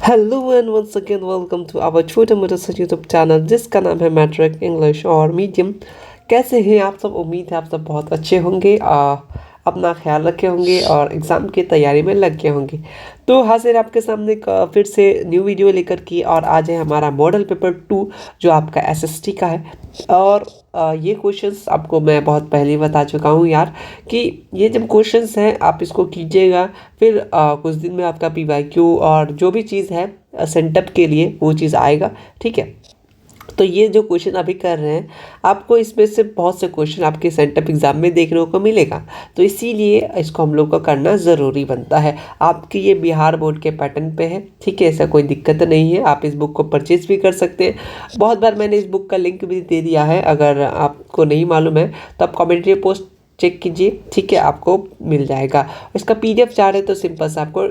Hello and once again welcome to our छोटे मोटे सा यूट्यूब चैनल जिसका नाम है मैट्रिक इंग्लिश और मीडियम। कैसे हैं आप सब? उम्मीद है आप सब बहुत अच्छे होंगे, अपना ख्याल रखे होंगे और एग्ज़ाम की तैयारी में लग गए होंगे। तो हाजिर आपके सामने एक फिर से न्यू वीडियो लेकर की, और आज है हमारा मॉडल पेपर 2 जो आपका एसएसटी का है। और ये क्वेश्चंस आपको मैं बहुत पहले ही बता चुका हूँ यार कि ये जब क्वेश्चंस हैं आप इसको कीजिएगा, फिर कुछ दिन में आपका पीवाईक्यू और जो भी चीज़ है सेंटअप के लिए वो चीज़ आएगा। ठीक है, तो ये जो क्वेश्चन अभी कर रहे हैं आपको इसमें से बहुत से क्वेश्चन आपके सेंटअप एग्ज़ाम में देखने को मिलेगा, तो इसीलिए इसको हम लोग को करना ज़रूरी बनता है। आपकी ये बिहार बोर्ड के पैटर्न पे है, ठीक है, ऐसा कोई दिक्कत नहीं है। आप इस बुक को परचेज़ भी कर सकते हैं। बहुत बार मैंने इस बुक का लिंक भी दे दिया है, अगर आपको नहीं मालूम है तो आप कमेंट्री पोस्ट चेक कीजिए, ठीक है, आपको मिल जाएगा। इसका पीडीएफ चाह रहे तो सिंपल से आपको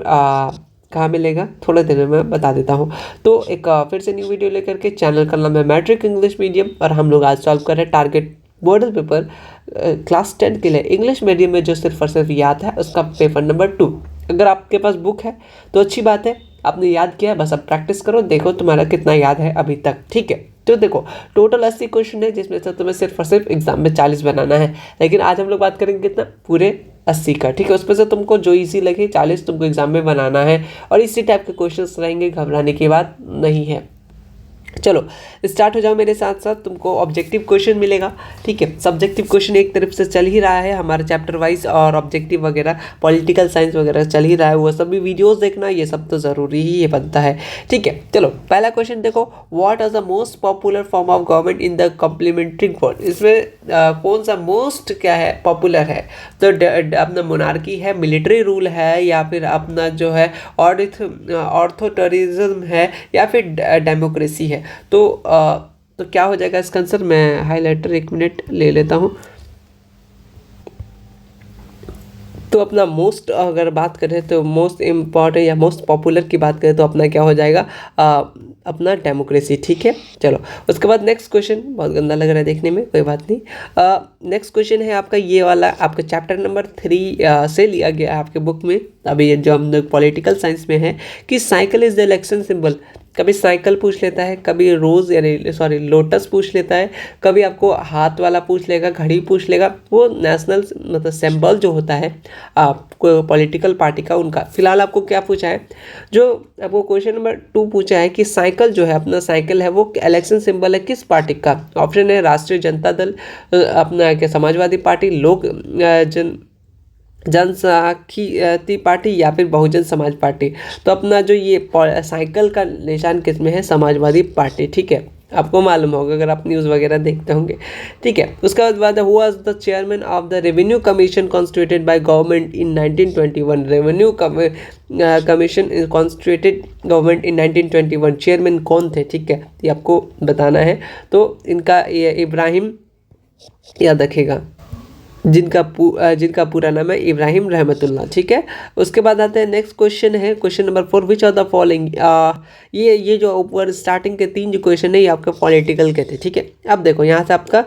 कहाँ मिलेगा थोड़ा देर में मैं बता देता हूँ। तो एक फिर से न्यू वीडियो लेकर के, चैनल का नाम है मैट्रिक इंग्लिश मीडियम, और हम लोग आज सॉल्व कर रहे हैं टारगेट मॉडल पेपर क्लास 10 के लिए इंग्लिश मीडियम में जो सिर्फ और सिर्फ याद है उसका पेपर नंबर 2। अगर आपके पास बुक है तो अच्छी बात है, आपने याद किया है, बस अब प्रैक्टिस करो, देखो तुम्हारा कितना याद है अभी तक। ठीक है, तो देखो टोटल 80 क्वेश्चन है, जिसमें से तुम्हें सिर्फ और सिर्फ एग्जाम में 40 बनाना है, लेकिन आज हम लोग बात करेंगे कितना, पूरे 80 का। ठीक है, उसमें से तुमको जो इजी लगे 40 तुमको एग्जाम में बनाना है, और इसी टाइप के क्वेश्चंस रहेंगे, घबराने की बात नहीं है। चलो स्टार्ट हो जाओ मेरे साथ साथ। तुमको ऑब्जेक्टिव क्वेश्चन मिलेगा, ठीक है। सब्जेक्टिव क्वेश्चन एक तरफ से चल ही रहा है हमारे चैप्टर वाइज, और ऑब्जेक्टिव वगैरह पॉलिटिकल साइंस वगैरह चल ही रहा है, वो सब भी वीडियोस देखना, ये सब तो ज़रूरी ही ये बनता है। ठीक है, चलो पहला क्वेश्चन देखो, what is the most popular form of government in the complementary code. इसमें कौन सा मोस्ट क्या है, पॉपुलर है, तो अपना मोनार्की है, मिलिट्री रूल है, या फिर अपना जो है ऑर्थोटरिज्म है, या फिर डेमोक्रेसी है। तो क्या हो जाएगा इसका आंसर? मैं हाईलाइटर 1 मिनट ले लेता हूँ। तो अपना मोस्ट अगर बात करें तो मोस्ट इम्पॉर्टेंट या मोस्ट पॉपुलर की बात करें तो अपना क्या हो जाएगा, अपना डेमोक्रेसी। ठीक है, चलो उसके बाद नेक्स्ट क्वेश्चन, बहुत गंदा लग रहा है देखने में, कोई बात नहीं। नेक्स्ट क्वेश्चन है आपका ये वाला, आपका चैप्टर नंबर 3 से लिया गया है आपके बुक में। अभी ये जो हम लोग पॉलिटिकल साइंस में है कि cycle is the election symbol. कभी साइकिल पूछ लेता है, कभी रोज़ यानी सॉरी लोटस पूछ लेता है, कभी आपको हाथ वाला पूछ लेगा, घड़ी पूछ लेगा। वो नेशनल मतलब सिंबल जो होता है आपको पॉलिटिकल पार्टी का, उनका। फिलहाल आपको क्या पूछा है, जो आपको क्वेश्चन नंबर 2 पूछा है कि साइकिल जो है, अपना साइकिल है, वो इलेक्शन सिंबल है किस पार्टी का। ऑप्शन है राष्ट्रीय जनता दल, अपना क्या समाजवादी पार्टी, लोक जनसांख्यिकी पार्टी, या फिर बहुजन समाज पार्टी। तो अपना जो ये साइकिल का निशान किस में है, समाजवादी पार्टी। ठीक है, आपको मालूम होगा अगर आप न्यूज़ वगैरह देखते होंगे। ठीक है, उसके बाद who was the chairman of the revenue commission constituted by government in 1921। Revenue commission constituted government in 1921, chairman कौन थे? ठीक है, ये आपको बताना है। तो इनका ये इब्राहिम, याद रखेगा, जिनका पूरा नाम है इब्राहिम रहमतुल्लाह। ठीक है, उसके बाद आते हैं नेक्स्ट क्वेश्चन है, question number 4, which of the following. ये जो ऊपर स्टार्टिंग के 3 जो क्वेश्चन है ये आपका पॉलिटिकल के थे। ठीक है, अब देखो यहाँ से आपका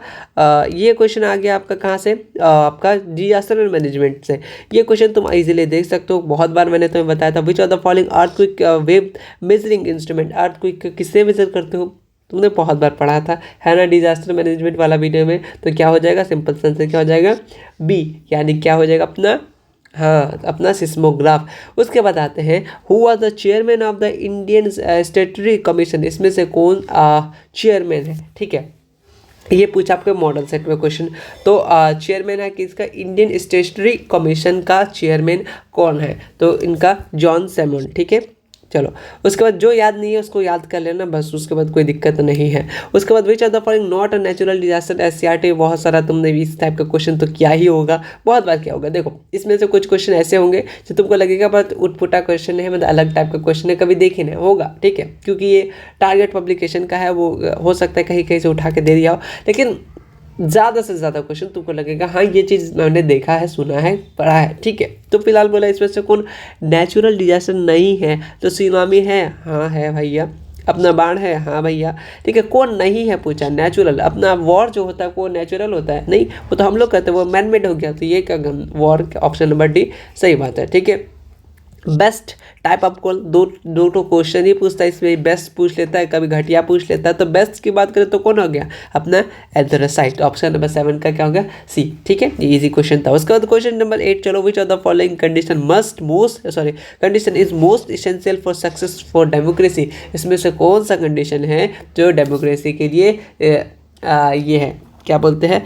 ये क्वेश्चन आ गया आपका कहाँ से, आपका डिजास्टर मैनेजमेंट से। ये क्वेश्चन तुम इजीली देख सकते हो, बहुत बार मैंने तुम्हें बताया था। विच of the following earthquake wave measuring instrument, earthquake किससे मेजर करते हो, तुमने बहुत बार पढ़ा था, है ना, डिजास्टर मैनेजमेंट वाला वीडियो में। तो क्या हो जाएगा, सिंपल सेंस क्या हो जाएगा, बी, यानी क्या हो जाएगा अपना, हाँ, अपना सिस्मोग्राफ। उसके बाद आते हैं, who was the chairman of the Indian statutory commission. इसमें से कौन चेयरमैन है? ठीक है, ये पूछा आपके मॉडल सेट में क्वेश्चन। तो चेयरमैन है किसका, इंडियन स्टैट्यूटरी कमीशन का चेयरमैन कौन है? तो इनका जॉन सेमन। ठीक है, चलो उसके बाद जो याद नहीं है उसको याद कर लेना बस, उसके बाद कोई दिक्कत नहीं है। उसके बाद which of the following not a natural disaster, SCERT. बहुत सारा तुमने इस टाइप का क्वेश्चन तो क्या ही होगा, बहुत बार क्या होगा। देखो इसमें से कुछ क्वेश्चन ऐसे होंगे जो तुमको लगेगा बहुत उटपुटा क्वेश्चन है, मतलब अलग टाइप का क्वेश्चन है, कभी देखे नहीं होगा। ठीक है, क्योंकि ये टारगेट पब्लिकेशन का है, वो हो सकता है कहीं कहीं से उठा के दे दिया हो, लेकिन ज़्यादा से ज़्यादा क्वेश्चन तुमको लगेगा हाँ ये चीज़ मैंने देखा है, सुना है, पढ़ा है। ठीक है, तो फिलहाल बोला इसमें से कौन नेचुरल डिजास्टर नहीं है, तो सुनामी है, हाँ है भैया। अपना बाढ़ है, हाँ भैया। ठीक है, कौन नहीं है पूछा, नेचुरल। अपना वॉर जो होता है वो नेचुरल होता है नहीं, वो तो हम लोग कहते हैं, वो मैन मेड हो गया। तो ये क्या वॉर, ऑप्शन नंबर डी सही बात है। ठीक है, बेस्ट टाइप ऑफ कॉल, दो तो क्वेश्चन ही पूछता है, इसमें बेस्ट पूछ लेता है, कभी घटिया पूछ लेता है। तो बेस्ट की बात करें तो कौन हो गया अपना एंथ्रासाइट, ऑप्शन नंबर 7 का क्या हो गया सी। ठीक है, ये इजी क्वेश्चन था। उसके बाद क्वेश्चन नंबर 8, चलो विच of the following condition is most essential for success for democracy. इसमें से कौन सा कंडीशन है जो डेमोक्रेसी के लिए ये है, क्या बोलते हैं,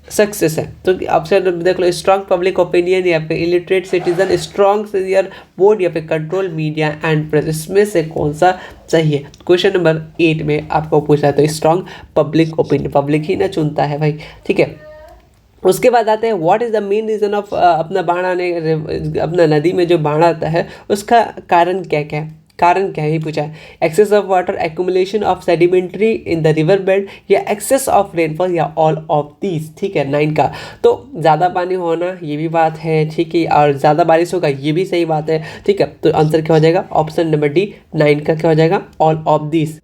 सक्सेस है। तो ऑप्शन देख लो, स्ट्रॉन्ग पब्लिक ओपिनियन, या फिर illiterate citizen, strong senior board, या फिर कंट्रोल मीडिया एंड प्रेस। इसमें से कौन सा सही है? क्वेश्चन नंबर 8 में आपको पूछा है, तो स्ट्रॉन्ग पब्लिक ओपिनियन, पब्लिक ही ना चुनता है भाई। ठीक है, उसके बाद आते हैं what is the main reason of अपना बाढ़ आने, अपना नदी में जो बाढ़ आता है उसका कारण क्या क्या है, कारण क्या ही पूछा है। Excess of water, accumulation of sedimentary in the river bed, या एक्सेस ऑफ रेनफॉल, या ऑल ऑफ दीज। ठीक है, 9 का। तो ज़्यादा पानी होना ये भी बात है, ठीक है, और ज़्यादा बारिश होगा ये भी सही बात है। ठीक है, तो आंसर क्या हो जाएगा? ऑप्शन नंबर डी 9 का क्या हो जाएगा? All of these.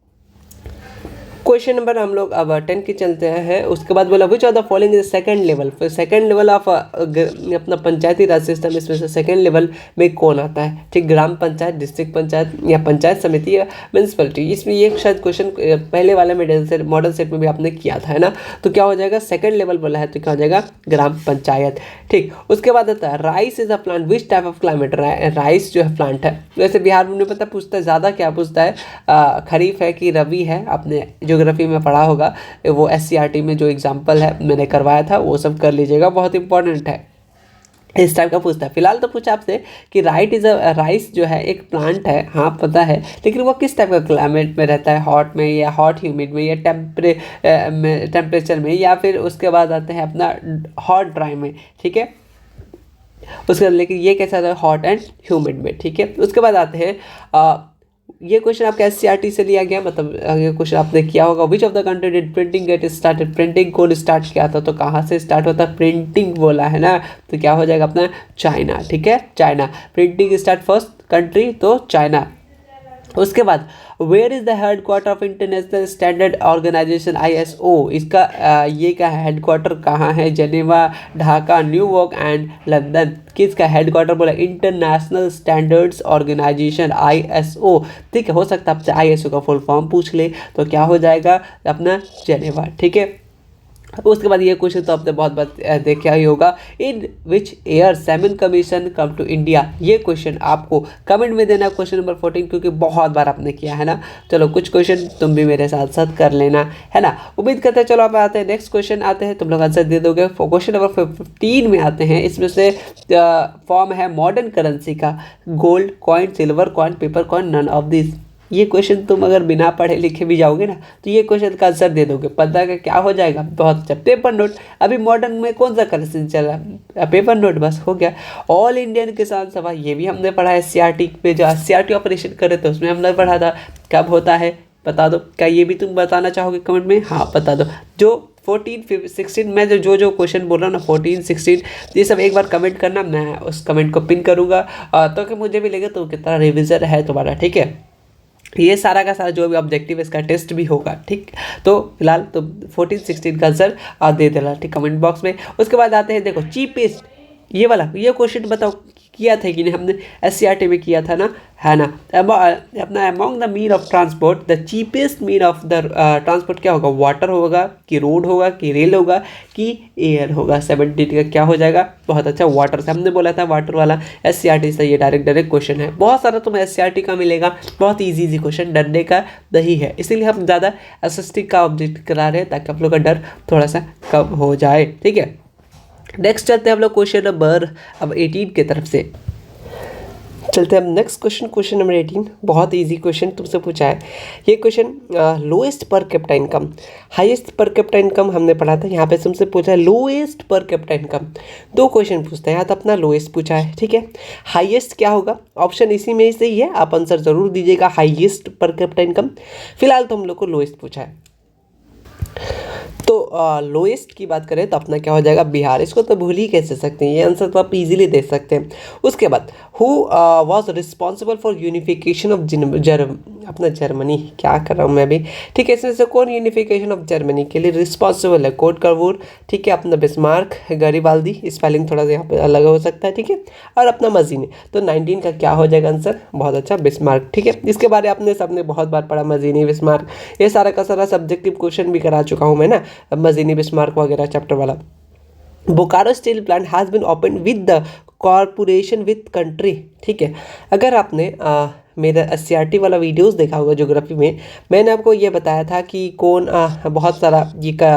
Question number हम लोग अब 10 की चलते हैं। उसके बाद बोला विच of the following is second level, फिर सेकंड लेवल ऑफ अपना पंचायती राज सिस्टम, इसमें से सेकंड लेवल में कौन आता है? ठीक, ग्राम पंचायत, डिस्ट्रिक्ट पंचायत, या पंचायत समिति, या म्यूनसिपलिटी। इसमें ये शायद क्वेश्चन पहले वाले मॉडल सेट में भी आपने किया था, है ना। तो क्या हो जाएगा? सेकंड लेवल बोला है तो क्या हो जाएगा? ग्राम पंचायत। ठीक, उसके बाद आता है rice is a plant which type of climate. Rice जो है प्लांट है, वैसे बिहार में पता पूछता है ज़्यादा, क्या पूछता है खरीफ है कि रबी है। आपने ज्योग्राफी में पढ़ा होगा, वो SCRT में जो एग्जाम्पल है मैंने करवाया था वो सब कर लीजिएगा, बहुत इंपॉर्टेंट है, इस टाइप का पूछता है। फिलहाल तो पूछा आपसे कि राइस जो है एक प्लांट है, हाँ पता है, लेकिन वो किस टाइप का क्लाइमेट में रहता है, हॉट में या हॉट ह्यूमिड में, या टेम्परेचर में, या फिर उसके बाद आते हैं अपना हॉट ड्राई में। ठीक है, उसके बाद लेकिन ये कैसा था? हॉट एंड ह्यूमिड में। ठीक है, उसके बाद आते हैं ये क्वेश्चन आपका SCRT से लिया गया, मतलब ये क्वेश्चन आपने किया होगा। विच of the country did printing get started, printing कौन स्टार्ट किया था? तो कहाँ से स्टार्ट होता है? प्रिंटिंग बोला है ना, तो क्या हो जाएगा अपना? चाइना। ठीक है, China printing start first country, तो चाइना। उसके बाद where is the headquarter of international standard organisation ISO। इसका ये का हेड क्वार्टर कहाँ है? Geneva, Dhaka, New York and London. किसका हेड क्वार्टर बोला? International standards organisation ISO। ठीक है, हो सकता है आपसे ISO का फुल फॉर्म पूछ ले, तो क्या हो जाएगा अपना? जेनेवा। ठीक है, उसके बाद ये क्वेश्चन तो आपने बहुत बात देखा ही होगा, in which year Simon commission come to India. ये क्वेश्चन आपको कमेंट में देना, क्वेश्चन नंबर 14, क्योंकि बहुत बार आपने किया है ना। चलो कुछ क्वेश्चन तुम भी मेरे साथ साथ कर लेना, है ना। उम्मीद करते हैं। चलो आप आते हैं नेक्स्ट क्वेश्चन, आते हैं, तुम लोग आंसर दे दोगे। क्वेश्चन नंबर 15 में आते हैं। इसमें से फॉर्म है मॉडर्न करेंसी का, gold coin, silver coin, paper coin, none of this. ये क्वेश्चन तुम अगर बिना पढ़े लिखे भी जाओगे ना, तो ये क्वेश्चन का आंसर दे दोगे। पता का क्या हो जाएगा? बहुत अच्छा, पेपर नोट। अभी मॉडर्न में कौन सा करेंसी चल रहा है? पेपर नोट, बस हो गया। ऑल इंडियन किसान सभा, ये भी हमने पढ़ा है SCRT पे, जो SCRT ऑपरेशन करे थे उसमें हमने पढ़ा था। कब होता है बता दो, क्या ये भी तुम बताना चाहोगे कमेंट में? हाँ बता दो। जो 14, 16 मैं जो क्वेश्चन बोल रहा हूँ ना, 14, 16, ये सब एक बार कमेंट करना, मैं उस कमेंट को पिन करूँगा, तो कि मुझे भी लगे तो कितना रिविजन है तुम्हारा। ठीक है, ये सारा का सारा जो भी ऑब्जेक्टिव है, इसका टेस्ट भी होगा। ठीक, तो फिलहाल तो 14, 16 का आंसर आप दे देना, ठीक, कमेंट बॉक्स में। उसके बाद आते हैं, देखो चीपेस्ट, ये वाला ये क्वेश्चन बताओ किया था कि नहीं, हमने SCRT में किया था ना, है ना। अपना among the mean of transport, the cheapest mean of the transport क्या होगा? वाटर होगा कि रोड होगा कि रेल होगा कि एयर होगा? 70 का क्या हो जाएगा? बहुत अच्छा, वाटर से हमने बोला था, वाटर वाला SCRT से ये डायरेक्ट क्वेश्चन है। बहुत सारा तुम्हें SCRT का मिलेगा, बहुत ईजी क्वेश्चन, डरने का नहीं है, इसीलिए हम ज़्यादा SST का ऑब्जेक्ट करा रहे हैं, ताकि आप लोग का डर थोड़ा सा कम हो जाए। ठीक है, नेक्स्ट चलते हैं हम लोग क्वेश्चन नंबर अब 18 की तरफ से चलते हैं। हम नेक्स्ट क्वेश्चन नंबर 18, बहुत इजी क्वेश्चन तुमसे पूछा है। ये question lowest per capita income, highest per capita income हमने पढ़ा था, यहाँ पे तुमसे पूछा है लोएस्ट पर कैपिटा इनकम। दो क्वेश्चन पूछते हैं, यहाँ तो अपना लोएस्ट पूछा है। ठीक है, हाईएस्ट क्या होगा? ऑप्शन इसी में से ही है, आप आंसर जरूर दीजिएगा, हाईएस्ट पर कैपिटा इनकम। फिलहाल तो हम लोग को लोएस्ट पूछा है, तो लोएस्ट की बात करें तो अपना क्या हो जाएगा? बिहार। इसको तो भूल ही कैसे सकते हैं, ये आंसर तो आप इजीली दे सकते हैं। उसके बाद who was responsible for unification of अपना जर्मनी, क्या कर रहा हूँ मैं भी, ठीक है। इसमें से कौन यूनिफिकेशन ऑफ जर्मनी के लिए रिस्पॉन्सिबल है? कोड करवूर, ठीक है, अपना बिस्मार्क, गरीबाल्दी, स्पेलिंग थोड़ा सा यहाँ पे अलग हो सकता है, ठीक है, और अपना मजीनी। तो 19 का क्या हो जाएगा आंसर? बहुत अच्छा, बिस्मार्क, ठीक है। इसके बारे में आपने सबने बहुत बार पढ़ा, मजीनी, बिस्मार्क, ये सारा का सारा सब्जेक्टिव क्वेश्चन भी करा चुका हूँ मैं ना, मजीनी, बिस्मार्क वगैरह चैप्टर वाला। Bokaro steel plant has been open with the corporation with country, ठीक है। अगर आपने मेरा SCRT वाला वीडियोस देखा होगा ज्योग्राफी में, मैंने आपको ये बताया था कि कौन बहुत सारा ये का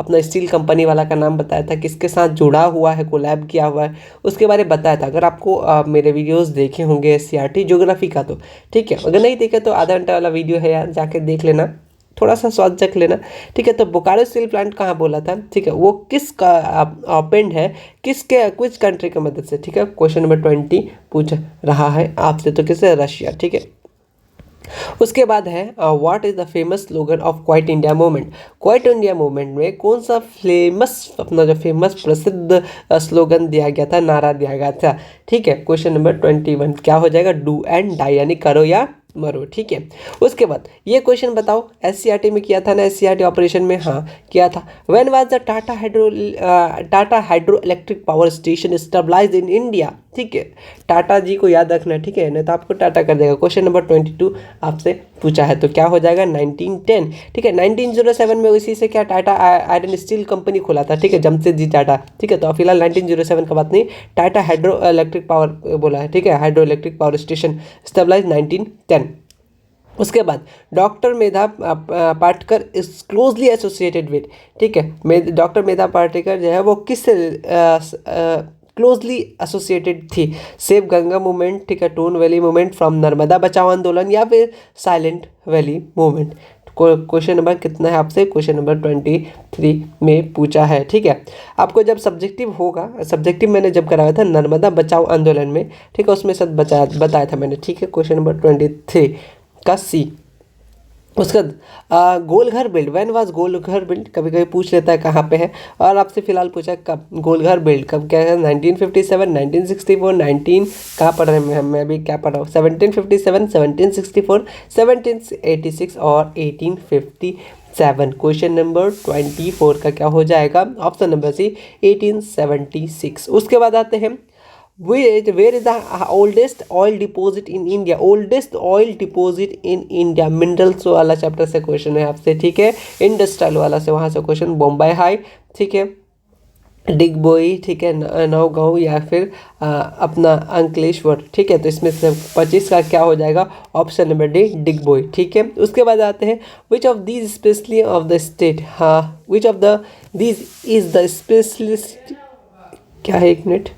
अपना स्टील कंपनी वाला का नाम बताया था, किसके साथ जुड़ा हुआ है, कोलैब किया हुआ है, उसके बारे में बताया था। अगर आपको मेरे वीडियोस देखे होंगे SCRT ज्योग्राफी का तो ठीक है, अगर नहीं देखे तो आधा घंटा वाला वीडियो है यार, जाके देख लेना, थोड़ा सा स्वाद चख लेना, ठीक है। तो बोकारो स्टील प्लांट कहाँ बोला था, ठीक है, वो किस का ओपन है, किसके कुछ कंट्री की मदद से, ठीक है। क्वेश्चन नंबर 20 पूछ रहा है आपसे, तो किससे? रशिया, ठीक है। उसके बाद है what is the famous slogan of quite India movement? Quite India movement में कौन सा फेमस, अपना जो फेमस प्रसिद्ध स्लोगन दिया गया था, नारा दिया गया था, ठीक है। क्वेश्चन नंबर 21 क्या हो जाएगा? डू एंड डाई, यानी करो या मरो, ठीक है। उसके बाद ये क्वेश्चन बताओ, SCRT में किया था ना, SCRT ऑपरेशन में, हाँ किया था। When was the Tata hydro electric power station stabilised in India, ठीक है। टाटा जी को याद रखना, ठीक है, नहीं तो आपको टाटा कर देगा। क्वेश्चन नंबर 22 आपसे पूछा है, तो क्या हो जाएगा? 1910, ठीक है। 1907 में इसी से क्या टाटा आयरन स्टील कंपनी खोला था, ठीक है, जमशेदजी टाटा, ठीक है। तो फिलहाल 1907 का बात नहीं, टाटा हाइड्रो इलेक्ट्रिक पावर बोला है, ठीक है, hydro electric power station stabilise 1910। उसके बाद doctor Medha Patkar is closely associated with, ठीक है, डॉक्टर मेधा पाटकर जो है वो किस क्लोजली एसोसिएटेड थी? सेव गंगा मूवमेंट, ठीक है, toon valley movement, from Narmada Bachao Andolan, या फिर silent valley movement. Question number कितना है आपसे? क्वेश्चन नंबर 23 में पूछा है, ठीक है। आपको जब सब्जेक्टिव होगा, सब्जेक्टिव मैंने जब कराया था नर्मदा बचाओ आंदोलन में, ठीक है, उसमें सब बताया था मैंने, ठीक है। क्वेश्चन नंबर 23 का सी। उसका Golghar build, when was Golghar build, कभी कभी पूछ लेता है कहाँ पे है, और आपसे फिलहाल पूछा कब गोलघर बिल्ड कब, क्या है? 1957, 1964, 19 कहाँ पढ़ रहे हैं, मैं भी क्या पढ़ रहा हूँ, 1757, 1764, 1786 और 1857। क्वेश्चन नंबर 24 का क्या हो जाएगा? Option number C 1876। उसके बाद आते हैं where is the oldest oil deposit in India? oldest oil deposit in India, minerals वाला चैप्टर से क्वेश्चन है आपसे, ठीक है। इंडस्ट्रियल वाला से वहाँ से क्वेश्चन, बॉम्बे हाई, ठीक है, डिगबोई, ठीक है, नौगांव, या फिर अपना अंकलेश्वर, ठीक है। तो इसमें से 25 का क्या हो जाएगा? ऑप्शन नंबर डी, डिगबोई, ठीक है। उसके बाद आते हैं which of these specially of the state, हाँ which of the these is the specialist, क्या है, एक मिनट,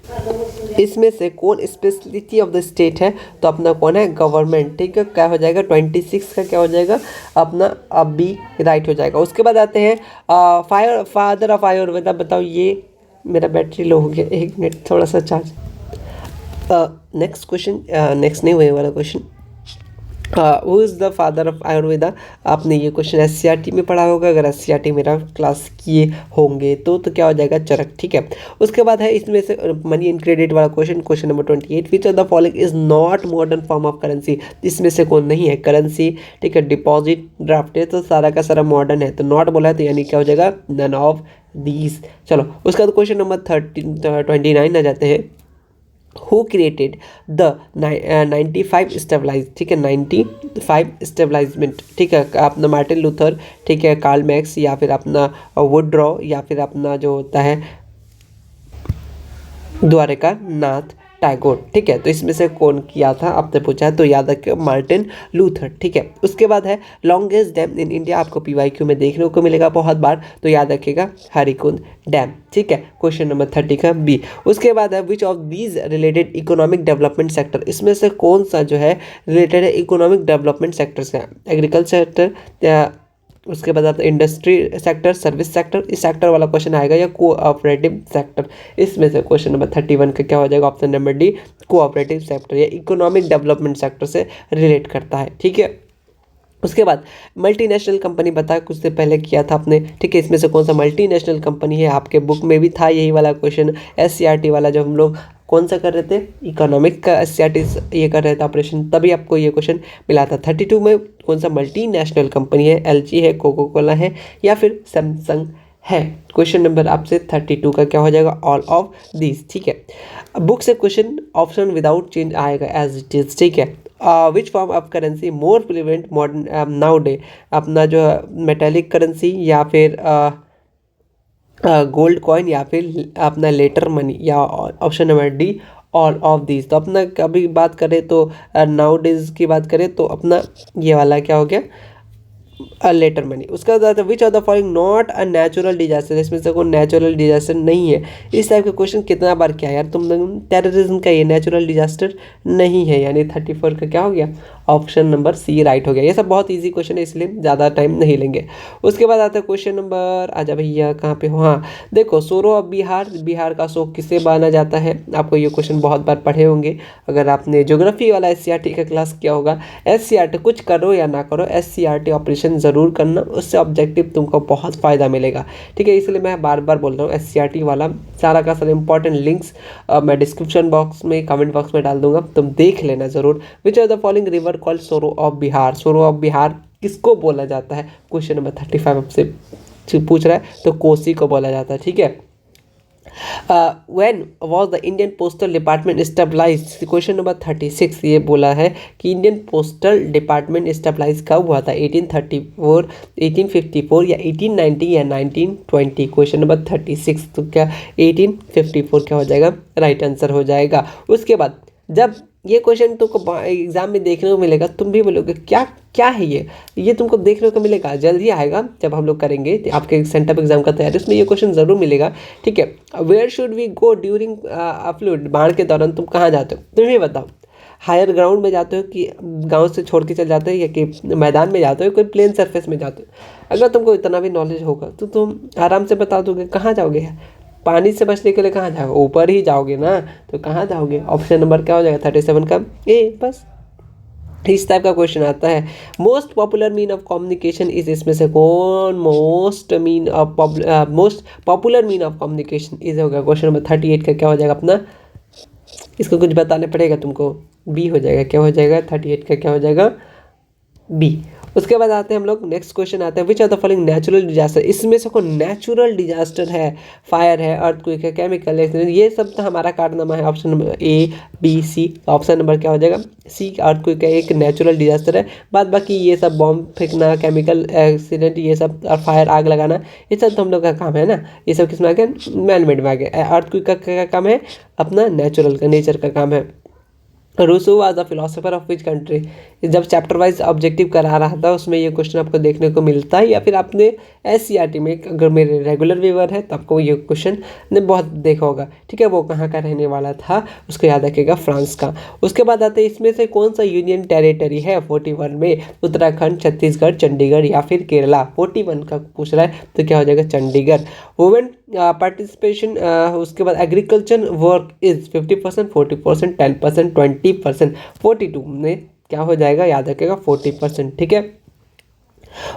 इसमें से कौन स्पेशलिटी ऑफ द स्टेट है? तो अपना कौन है? गवर्नमेंट, ठीक है। क्या हो जाएगा? 26 का क्या हो जाएगा? अपना अब भी राइट हो जाएगा। उसके बाद आते हैं फादर ऑफ आयुर्वेदा, बताओ ये, मेरा बैटरी लो हो गया, एक मिनट, थोड़ा सा चार्ज। नेक्स्ट क्वेश्चन, नेक्स्ट नहीं हुए वाला question, who is the father of Ayurveda? आपने ये क्वेश्चन SCRT में पढ़ा होगा, अगर SCRT मेरा क्लास किए होंगे तो क्या हो जाएगा? चरक, ठीक है। उसके बाद है इसमें से मनी इन क्रेडिट वाला question, question number 28, which of the following is not modern form of currency? इसमें से कौन नहीं है? करेंसी, ठीक है, डिपॉजिट, ड्राफ्ट, है तो सारा का सारा मॉडर्न है, तो नॉट बोला है, तो यानी क्या हो जाएगा? None of these. चलो उसका बाद क्वेश्चन नंबर 29 आ जाते हैं, हु क्रिएटेड द 95 स्टेबलाइज, ठीक है, 95 स्टेबलाइजमेंट, ठीक है, अपना मार्टिन लूथर, ठीक है, कार्ल मैक्स, या फिर अपना वुडरॉ, या फिर अपना जो होता है द्वारका नाथ टैगोर, ठीक है। तो इसमें से कौन किया था आपने पूछा है, तो याद रखिए मार्टिन लूथर, ठीक है। उसके बाद है लॉन्गेस्ट डैम इन इंडिया, आपको PYQ में देखने को मिलेगा बहुत बार, तो याद रखिएगा हरिकुंड डैम, ठीक है। क्वेश्चन नंबर 30 का बी। उसके बाद है विच of these related economic development sector, इसमें से कौन सा जो है रिलेटेड है इकोनॉमिक डेवलपमेंट सेक्टर से? एग्रीकल्चर सेक्टर, या उसके बाद आता है इंडस्ट्री सेक्टर, सर्विस सेक्टर, इस सेक्टर वाला क्वेश्चन आएगा, या कोऑपरेटिव सेक्टर? इसमें से क्वेश्चन नंबर 31 का क्या हो जाएगा? Option number D, cooperative sector, या इकोनॉमिक डेवलपमेंट सेक्टर से रिलेट करता है, ठीक है। उसके बाद मल्टीनेशनल कंपनी बताया, कुछ से पहले किया था आपने, ठीक है। इसमें से कौन सा मल्टीनेशनल कंपनी है? आपके बुक में भी था यही वाला क्वेश्चन, SCRT वाला, जब हम लोग कौन सा कर रहे थे, इकोनॉमिक का एससीईआरटी ये कर रहे थे ऑपरेशन, तभी आपको ये क्वेश्चन मिला था। 32 में कौन सा मल्टीनेशनल कंपनी है, एलजी है, कोको कोला है या फिर सैमसंग है। क्वेश्चन नंबर आपसे 32 का क्या हो जाएगा, ऑल ऑफ दिस। ठीक है, बुक से क्वेश्चन ऑप्शन विदाउट चेंज आएगा एज इट इज। ठीक है, which form of currency more prevent modern now day, अपना जो मेटेलिक करेंसी या फिर गोल्ड कॉइन या फिर अपना लेटर मनी, या option number D all of this. तो अपना अभी बात करें तो नाउ डेज की बात करें तो अपना ये वाला क्या हो गया, लेटर मनी। उसका बाद which are the following not a natural disaster, इसमें से कोई नेचुरल डिजास्टर नहीं है। इस टाइप का क्वेश्चन कितना बार क्या यार तुम, टेररिज्म का ये नेचुरल डिजास्टर नहीं है, यानी 34 का क्या हो गया, ऑप्शन नंबर सी राइट हो गया। ये सब बहुत इजी क्वेश्चन है, इसलिए ज़्यादा टाइम नहीं लेंगे। उसके बाद आता है क्वेश्चन नंबर, आजा भैया कहाँ पे हो, हाँ देखो, सोरो ऑफ बिहार, बिहार का शोक किसे माना जाता है। आपको ये क्वेश्चन बहुत बार पढ़े होंगे अगर आपने ज्योग्राफी वाला एससीईआरटी का क्लास किया होगा। एससीईआरटी कुछ करो या ना करो, एससीईआरटी ऑपरेशन ज़रूर करना, उससे ऑब्जेक्टिव तुमको बहुत फ़ायदा मिलेगा। ठीक है, इसलिए मैं बार बार बोल रहा हूँ, एससीईआरटी वाला सारा का सारा इंपॉर्टेंट लिंक्स मैं डिस्क्रिप्शन बॉक्स में, कमेंट बॉक्स में डाल दूंगा, तुम देख लेना ज़रूर। Which are the following river called sorrow of Bihar, sorrow of Bihar किसको बोला जाता है, क्वेश्चन नंबर 35 आपसे पूछ रहा है, तो कोसी को बोला जाता है। ठीक है, when was the Indian postal department stabilise, question number 36 ये बोला है कि इंडियन पोस्टल डिपार्टमेंट स्टेबलाइज कब हुआ था, 1834, 1854 या 1890 या 1920। क्वेश्चन नंबर 36, तो क्या 1854 क्या हो जाएगा, राइट आंसर हो जाएगा। उसके बाद जब ये क्वेश्चन तुमको एग्जाम में देखने को मिलेगा, तुम भी बोलोगे क्या क्या है ये तुमको देखने को मिलेगा, जल्दी आएगा जब हम लोग करेंगे आपके सेंटर एग्जाम का तैयारी, उसमें ये क्वेश्चन जरूर मिलेगा। ठीक है, where should we go during flood, बाढ़ के दौरान तुम कहाँ जाते हो, तुम ही बताओ, हायर ग्राउंड में जाते हो कि गांव से छोड़ के चल जाते हो, या कि मैदान में जाते हो, कोई प्लेन सरफेस में जाते हो। अगर तुमको इतना भी नॉलेज होगा तो तुम आराम से बता दोगे कहाँ जाओगे, पानी से बचने के लिए कहाँ जाओगे, ऊपर ही जाओगे ना, तो कहाँ जाओगे, ऑप्शन नंबर क्या हो जाएगा 37 का ए। बस इस टाइप का क्वेश्चन आता है। Most popular mean of communication is, इसमें से कौन most popular mean of communication is होगा, क्वेश्चन नंबर 38 का क्या हो जाएगा अपना, इसको कुछ बताने पड़ेगा तुमको, बी हो जाएगा। क्या हो जाएगा 38 का क्या हो जाएगा, बी। उसके बाद आते हैं हम लोग नेक्स्ट क्वेश्चन आते हैं, which are the following natural disaster, इसमें से कोई नेचुरल डिजास्टर है, फायर है, अर्थक्वेक है, केमिकल है, ये सब तो हमारा कारनामा है। Option number A B C, option number क्या हो जाएगा सी, अर्थक्वेक है एक नेचुरल डिजास्टर है, बाद बाकी ये सब बॉम्ब फेंकना, केमिकल एक्सीडेंट, ये सब और फायर आग लगाना, ये सब तो हम लोग का काम है ना, ये सब किस में आ गया, मैन मेड में आ गया। अर्थक्वेक का क्या काम है, अपना नेचुरल का, नेचर का काम है। Rousseau was the philosopher of which country, जब चैप्टर वाइज ऑब्जेक्टिव करा रहा था उसमें ये क्वेश्चन आपको देखने को मिलता है, या फिर आपने एससीईआरटी में अगर मेरे रेगुलर व्यूअर है तो आपको ये क्वेश्चन ने बहुत देखा होगा। ठीक है, वो कहाँ का रहने वाला था, उसको याद रखिएगा, फ्रांस का। उसके बाद आते हैं इसमें से कौन सा यूनियन टेरिटरी है 41 में, उत्तराखंड, छत्तीसगढ़, चंडीगढ़ या फिर केरला। 41 का पूछ रहा है तो क्या हो जाएगा, चंडीगढ़। वुमेन पार्टिसिपेशन, उसके बाद एग्रीकल्चर वर्क इज 50%, 40%, 10%, 20%। 42 में क्या हो जाएगा, याद रखिएगा 40%। ठीक है,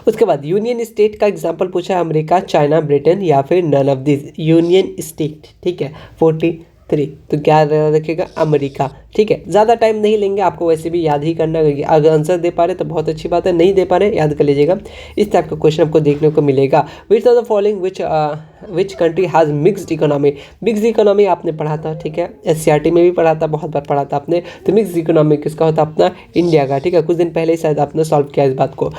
उसके बाद यूनियन स्टेट का एग्जांपल पूछा है, अमेरिका, चाइना, ब्रिटेन या फिर none of this. Union state, ठीक है 43, तो क्या रखिएगा, अमेरिका। ठीक है, ज़्यादा टाइम नहीं लेंगे, आपको वैसे भी याद ही करना है, अगर आंसर दे पा रहे तो बहुत अच्छी बात है, नहीं दे पा रहे याद कर लीजिएगा। इस टाइप का क्वेश्चन आपको देखने को मिलेगा। Which are the following which country has mixed economy, mixed economy आपने पढ़ा था। ठीक है, एससीईआरटी में भी पढ़ा था, बहुत बार पढ़ा था आपने। तो मिक्स्ड इकोनॉमी किसका होता है, अपना इंडिया का। ठीक है, कुछ दिन पहले ही शायद आपने सॉल्व किया इस बात को।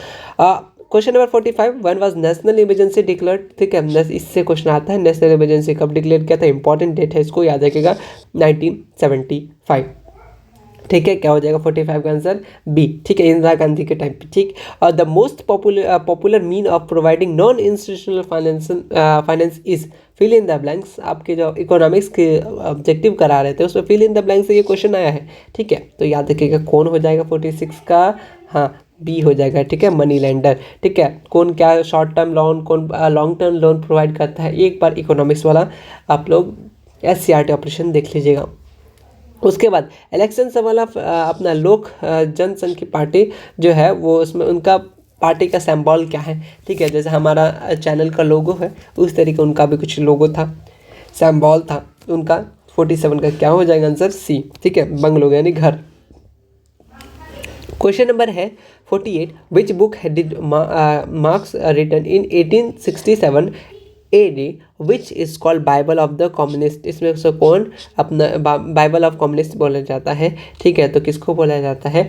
Question number 45, one was national emergency declared. ठीक है, इससे क्वेश्चन आता है, नेशनल इमरजेंसी कब डिक्लेयर किया था, इंपॉर्टेंट डेट है, इसको याद रखिएगा 1975। ठीक है, क्या हो जाएगा 45 का आंसर बी। ठीक है, इंदिरा गांधी के टाइम पे। ठीक, और the most popular mean of providing non institutional finance is, fill in the blanks. आपके जो इकोनॉमिक्स के ऑब्जेक्टिव करा रहे थे उसमें फिल इन द ब्लैंक्स से ये क्वेश्चन आया है। ठीक है, तो याद रखिएगा कौन हो जाएगा 46 का, हाँ बी हो जाएगा। ठीक है, मनी लेंडर। ठीक है, कौन क्या शॉर्ट टर्म लोन, कौन लॉन्ग टर्म लोन प्रोवाइड करता है, एक बार इकोनॉमिक्स वाला आप लोग एससीईआरटी ऑपरेशन देख लीजिएगा। उसके बाद इलेक्शन से वाला अपना लोक जनसंघ की पार्टी जो है वो, उसमें उनका पार्टी का सिंबल क्या है। ठीक है, जैसे हमारा चैनल का लोगो है उस तरीके उनका भी कुछ लोगो था, सिंबल था उनका। 47 का क्या हो जाएगा आंसर? सी। ठीक है, बंगलो यानी घर। क्वेश्चन नंबर है 48, which book did Marx written in 1867 AD which is called Bible of the communist? इसमें से कौन अपना बाइबल ऑफ कम्युनिस्ट बोला जाता है? ठीक है, तो किसको बोला जाता है?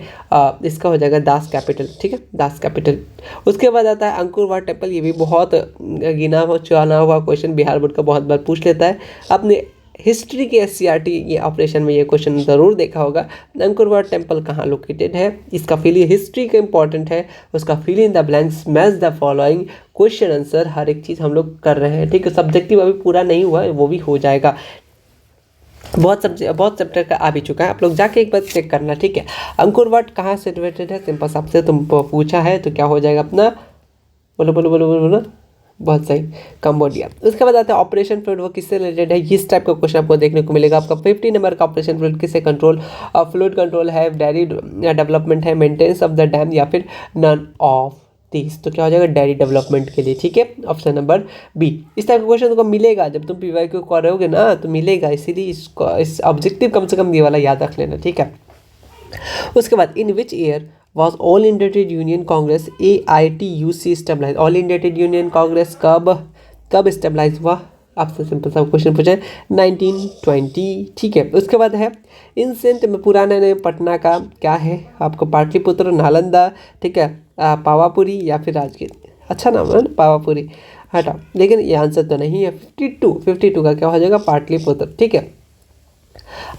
इसका हो जाएगा दास कैपिटल। ठीक है, दास कैपिटल। उसके बाद आता है अंकुर वाट टेम्पल। ये भी बहुत गिना हुआ चुना हुआ क्वेश्चन, बिहार बोर्ड का बहुत बार पूछ लेता है। अपने हिस्ट्री के SCRT ये ऑपरेशन में ये क्वेश्चन ज़रूर देखा होगा। अंकुर वाट टेम्पल कहाँ लोकेटेड है? इसका फिल हिस्ट्री का इंपॉर्टेंट है, उसका fill in the blanks, match the following, question answer, हर एक चीज़ हम लोग कर रहे हैं। ठीक है, सब्जेक्टिव अभी पूरा नहीं हुआ है, वो भी हो जाएगा। बहुत चैप्टर का आ भी चुका है, आप लोग जाके एक बार चेक करना। ठीक है, अंकुर वाट कहाँ सिचुएटेड है? सिंपल आपसे तुम पूछा है तो क्या हो जाएगा अपना? बोलो बोलो बोलो बोलो बोलो। बहुत सही, कंबोडिया। उसके बाद आता है ऑपरेशन फ्लड, वो किससे रिलेटेड है? इस टाइप का क्वेश्चन आपको देखने को मिलेगा। आपका 50 नंबर का ऑपरेशन फ्लड किससे कंट्रोल? फ्लूइड कंट्रोल है, डेयरी डेवलपमेंट है, मेंटेनेंस ऑफ द डैम, या फिर नन ऑफ दिस? तो क्या हो जाएगा? डेयरी डेवलपमेंट के लिए। ठीक है, ऑप्शन नंबर बी। इस टाइप का क्वेश्चन तुमको मिलेगा जब तुम PYQ करोगे ना, तो मिलेगा, इसीलिए इस ऑब्जेक्टिव कम से कम ये वाला याद रख लेना। ठीक है, उसके बाद in which year was all India trade union congress AITUC stabilize? All India trade union congress कब स्टेबलाइज हुआ? आपसे सिंपल सा क्वेश्चन पूछा है, 1920। ठीक है, उसके बाद है इंसेंट में पुराना नेम पटना का क्या है? आपको पाटलिपुत्र, नालंदा, ठीक है, पावापुरी या फिर राजगीर? अच्छा नाम है ना पावापुरी, हटा, लेकिन ये आंसर तो नहीं है। 52 का क्या हो जाएगा? पाटलिपुत्र। ठीक है,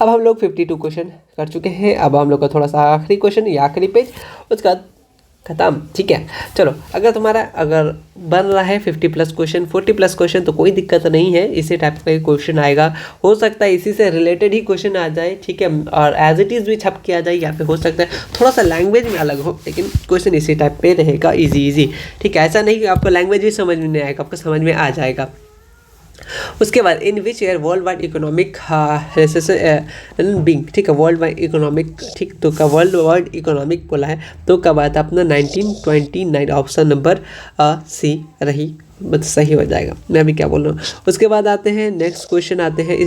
अब हम लोग 52 क्वेश्चन कर चुके हैं। अब हम लोग का थोड़ा सा आखिरी क्वेश्चन या आखिरी पेज, उसका खत्म। ठीक है, चलो, अगर बन रहा है 50+ क्वेश्चन, 40+ क्वेश्चन, तो कोई दिक्कत नहीं है, इसी टाइप का ही क्वेश्चन आएगा। हो सकता है इसी से रिलेटेड ही क्वेश्चन आ जाए। ठीक है, और एज इट इज़ भी छप के आ जाए, या फिर हो सकता है थोड़ा सा लैंग्वेज में अलग हो, लेकिन क्वेश्चन इसी टाइप पे रहेगा, ईजी। ठीक है, ऐसा नहीं कि आपको लैंग्वेज भी समझ में नहीं आएगा, आपको समझ में आ जाएगा। उसके बाद in which year world wide economic being? ठीक है, वर्ल्ड वाइड इकोनॉमिक, ठीक, तो का वर्ल्ड वाइड इकोनॉमिक बोला है, तो कब आया था अपना? 1929। ऑप्शन नंबर सी रही, मतलब सही हो जाएगा। मैं अभी क्या बोल रहा हूँ। उसके बाद आते हैं नेक्स्ट क्वेश्चन, आते हैं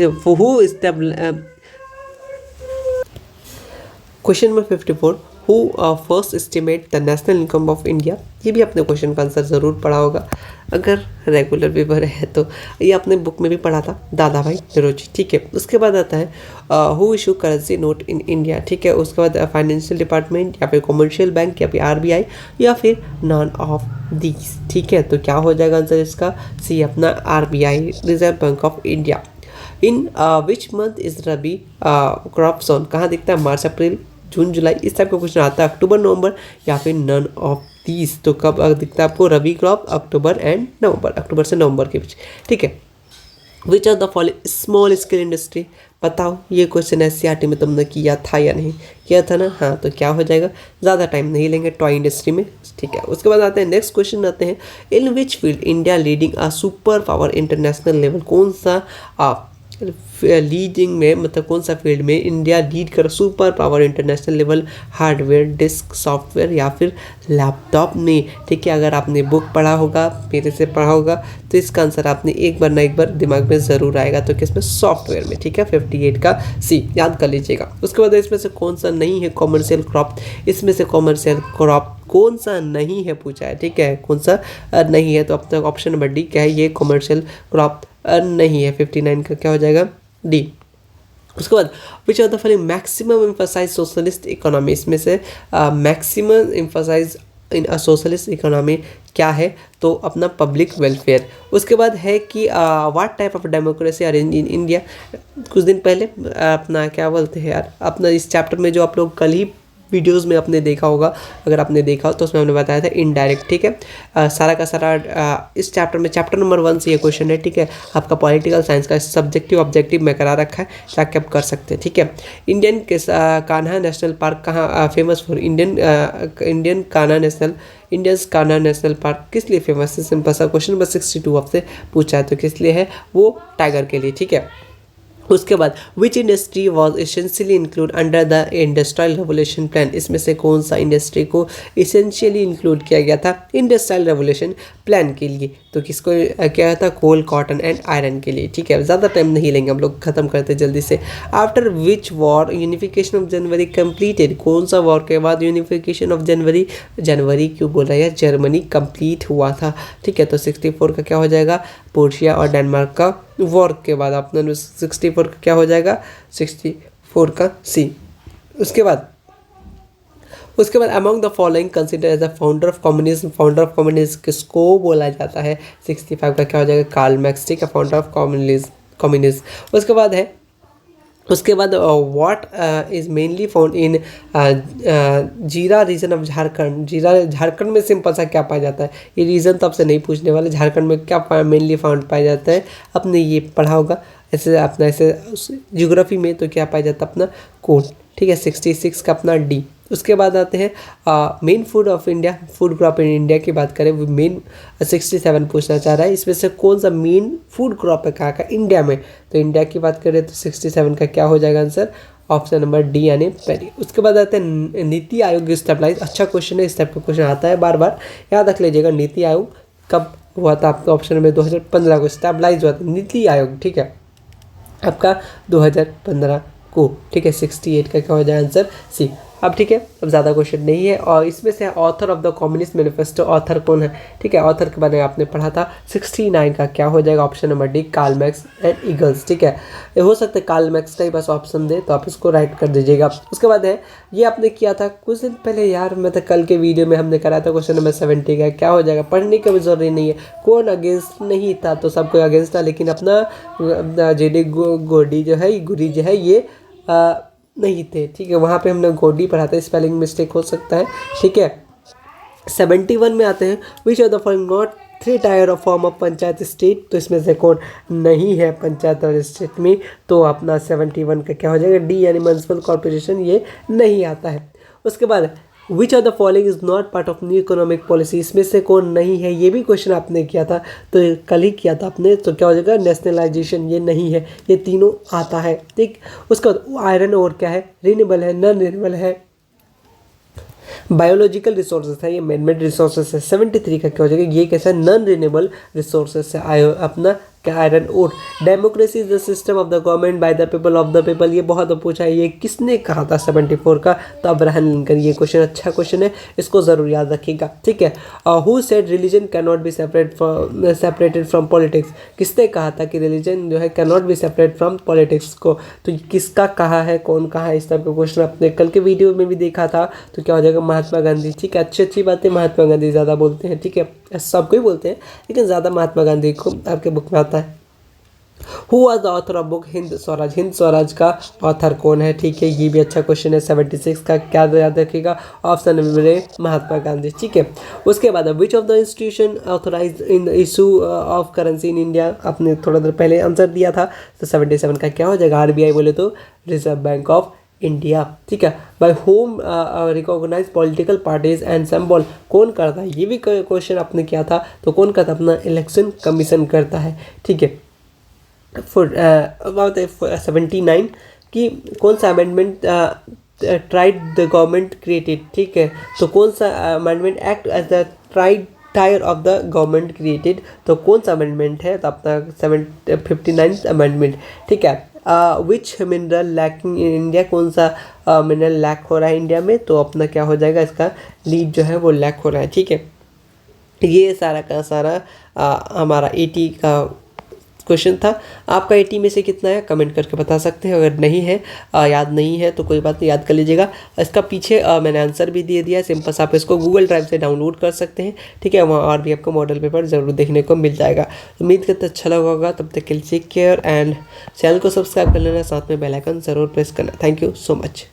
question number 54, who first estimate the national income of India? ये भी अपने क्वेश्चन का आंसर ज़रूर पढ़ा होगा, अगर रेगुलर पेपर है तो। ये आपने बुक में भी पढ़ा था, दादा भाई नौरोजी। ठीक है, उसके बाद आता है who issue currency note in India? ठीक है, उसके बाद फाइनेंशियल डिपार्टमेंट, या फिर कॉमर्शियल बैंक, या फिर RBI, या फिर नॉन ऑफ दीज? ठीक है, तो क्या हो जाएगा आंसर इसका? सी, अपना RBI, reserve bank of India. In which month is rabi crop sown? कहाँ दिखता है? मार्च, अप्रैल, जून, जुलाई, इस टाइप का क्वेश्चन आता है। अक्टूबर, नवंबर, या फिर नन ऑफ दीज? तो कब दिखता है आपको रबी क्रॉप? अक्टूबर एंड नवंबर, अक्टूबर से नवंबर के बीच। ठीक है, which are the following small scale industry? बताओ, ये क्वेश्चन SCRT में तुमने किया था या नहीं? किया था ना? हाँ, तो क्या हो जाएगा? ज़्यादा टाइम नहीं लेंगे, टॉय इंडस्ट्री में। ठीक है, उसके बाद आते हैं नेक्स्ट क्वेश्चन, आते हैं in which field India leading a super power international level? कौन सा लीडिंग में, मतलब कौन सा फील्ड में इंडिया लीड कर super power international level? Hardware, disk, software, या फिर लैपटॉप में? ठीक है, अगर आपने बुक पढ़ा होगा, मेरे से पढ़ा होगा, तो इसका आंसर आपने एक बार ना एक बार दिमाग में ज़रूर आएगा। तो किसमें? सॉफ्टवेयर में। ठीक है, 58 का सी याद कर लीजिएगा। उसके बाद इसमें से कौन सा नहीं है कॉमर्शियल क्रॉप? इसमें से कॉमर्शियल क्रॉप कौन सा नहीं है पूछा है। ठीक है, कौन सा नहीं है? तो अब तक ऑप्शन नंबर डी क्या है? ये कॉमर्शियल क्रॉप नहीं है। 59 का क्या हो जाएगा? डी। उसके बाद which are the following maximum emphasise socialist economy? इसमें से maximum emphasise in a socialist economy क्या है? तो अपना पब्लिक वेलफेयर। उसके बाद है कि what type of democracy arrange in India? कुछ दिन पहले अपना क्या बोलते हैं यार, अपना इस चैप्टर में जो आप लोग कल ही वीडियोस में आपने देखा होगा, अगर आपने देखा हो तो उसमें हमने बताया था इनडायरेक्ट। ठीक है, सारा का सारा इस चैप्टर में, चैप्टर नंबर 1 से ये क्वेश्चन है। ठीक है, आपका पॉलिटिकल साइंस का सब्जेक्टिव ऑब्जेक्टिव में करा रखा है, ताकि आप कर सकते हैं। ठीक है, इंडियन कान्हा नेशनल पार्क कहाँ famous for? Indian Kanha national park किस लिए फेमस है? सिंपल सा क्वेश्चन नंबर 62 आपसे पूछा है, तो किस लिए है? वो टाइगर के लिए। ठीक है, उसके बाद विच industry was essentially include under the industrial revolution plan, इसमें से कौन सा इंडस्ट्री को इसेंशियली इंक्लूड किया गया था इंडस्ट्रियल रेवोल्यूशन प्लान के लिए? तो किसको क्या था? कोल, कॉटन एंड आयरन के लिए। ठीक है, ज़्यादा टाइम नहीं लेंगे हम लोग, खत्म करते जल्दी से। After which war unification of January completed, कौन सा वॉर के बाद यूनिफिकेशन ऑफ जनवरी, जनवरी क्यों बोल रहा है, जर्मनी कंप्लीट हुआ था। ठीक है, तो 64 का क्या हो जाएगा? पोर्शिया और डेनमार्क का वॉर के बाद अपना 64 का क्या हो जाएगा? 64 का सी। उसके बाद among the following consider as the founder of communism, founder of communism किसको बोला जाता है? 65 का क्या हो जाएगा? Karl Marx. ठीक है, फाउंडर ऑफ कम्युनिज्म। उसके बाद what is mainly found in जीरा रीजन ऑफ झारखंड, झारखंड में सिंपल सा क्या पाया जाता है? ये रीजन तो आपसे नहीं पूछने वाले, झारखंड में क्या मेनली फाउंड पाया जाता है? आपने ये पढ़ा होगा ऐसे, अपना ऐसे ज्योग्राफी में, तो क्या पाया जाता है? अपना कोल। ठीक है, 66 का अपना डी। उसके बाद आते हैं main food of India, food crop in India की बात करें, वो मेन 67 पूछना चाह रहा है, इसमें से कौन सा मेन फूड क्रॉप है कहाँ का? इंडिया में। तो इंडिया की बात करें तो 67 का क्या हो जाएगा आंसर? ऑप्शन नंबर डी यानी पहली। उसके बाद आते हैं नीति आयोग स्टेबलाइज, अच्छा क्वेश्चन है, इस टाइप का क्वेश्चन आता है बार बार, याद रख लीजिएगा। नीति आयोग कब हुआ था? आपका ऑप्शन में 2015 को स्टेबलाइज हुआ था नीति आयोग। ठीक है, आपका 2015 को। ठीक है, 68 का क्या हो जाए आंसर? सी। अब ठीक है, अब ज़्यादा क्वेश्चन नहीं है। और इसमें से author of the communist manifesto, author कौन है? ठीक है, ऑथर के बारे में आपने पढ़ा था। 69 का क्या हो जाएगा? Option number D, Karl Marx and Engels. ठीक है, ये हो सकता है कार्ल मार्क्स का ही बस ऑप्शन दे, तो आप इसको राइट कर दीजिएगा। उसके बाद है, ये आपने किया था कुछ दिन पहले यार, मतलब कल के वीडियो में हमने कराया था क्वेश्चन नंबर 70 का, क्या हो जाएगा? पढ़ने की भी जरूरी नहीं है, कौन अगेंस्ट नहीं था, तो सबको अगेंस्ट था, लेकिन अपना जेडी गोडी जो है, गुरी जो है, ये नहीं थे। ठीक है, वहाँ पे हमने गोडी पढ़ा था, स्पेलिंग मिस्टेक हो सकता है। ठीक है, 71 में आते हैं, which of the following not 3 tyre of form of panchayat state, तो इसमें से कौन नहीं है पंचायत और स्टेट में? तो अपना 71 का क्या हो जाएगा? डी यानी म्युनिसिपल कॉर्पोरेशन, ये नहीं आता है। उसके बाद which of the following is not part of new economic policy, इसमें से कौन नहीं है? ये भी क्वेश्चन आपने किया था, तो कल ही किया था आपने, तो क्या हो जाएगा? नेशनलाइजेशन, ये नहीं है, ये तीनों आता है। ठीक, उसके बाद आयरन और क्या है? रिन्यूएबल है, नॉन रिन्यूएबल है, बायोलॉजिकल रिसोर्सेज है, ये मैनमेड रिसोर्सेज है। 73 का क्या हो जाएगा? ये कैसा? नॉन रिन्यूएबल रिसोर्सेज है अपना क्या? Iron ore. Democracy is the system of the government by the people of the people, ये बहुत पूछा है, ये किसने कहा था 74 का? तो अब्राहम लिंकन। ये क्वेश्चन अच्छा क्वेश्चन है, इसको जरूर याद रखिएगा। ठीक है, who said religion can not be separated from politics, किसने कहा था कि रिलीजन जो है can not be separate from politics को? तो किसका कहा है, कौन कहा है? इस टाइप का क्वेश्चन आपने कल के वीडियो में भी देखा था, तो क्या हो जाएगा? महात्मा गांधी। ठीक है, अच्छी बातें महात्मा गांधी ज़्यादा बोलते हैं। ठीक है, सबको ही बोलते हैं, लेकिन ज़्यादा महात्मा गांधी को आपके बुक में आता है। Who was the author of book Hind Swaraj, Hind Swaraj का ऑथर कौन है? ठीक है, ये भी अच्छा क्वेश्चन है। 76 का क्या याद रखिएगा? Option number A, Mahatma Gandhi. ठीक है, उसके बाद which of the institution authorise in the issue of currency in India, आपने थोड़ा देर पहले आंसर दिया था, तो 77 का क्या हो जाएगा? RBI बोले तो रिजर्व बैंक ऑफ इंडिया। ठीक है, by whom recognise political parties and symbol, कौन करता है? ये भी क्वेश्चन आपने किया था, तो कौन करता? अपना इलेक्शन कमीशन करता है। ठीक है, अबाउट 79 की कौन सा amendment tried the government created? ठीक है, तो कौन सा amendment act as the third tier of the government created, तो कौन सा अमेंडमेंट है? तो अपना 59th अमेंडमेंट। ठीक है, विच मिनरल लैकिंग इन इंडिया, कौन सा मिनरल लैक हो रहा है इंडिया में? तो अपना क्या हो जाएगा? इसका लीड जो है वो लैक हो रहा है। ठीक है, ये सारा का सारा हमारा 80 का क्वेश्चन था। आपका 80 में से कितना है कमेंट करके बता सकते हैं, अगर नहीं है याद नहीं है तो कोई बात नहीं, याद कर लीजिएगा। इसका पीछे मैंने आंसर भी दे दिया है, सिंपल आप इसको गूगल ड्राइव से डाउनलोड कर सकते हैं। ठीक है, वहाँ और भी आपको मॉडल पेपर ज़रूर देखने को मिल जाएगा। उम्मीद करते अच्छा लगा होगा, तब तक के लिए टेक केयर एंड चैनल को सब्सक्राइब कर लेना, साथ में बेल आइकन ज़रूर प्रेस करना। Thank you so much.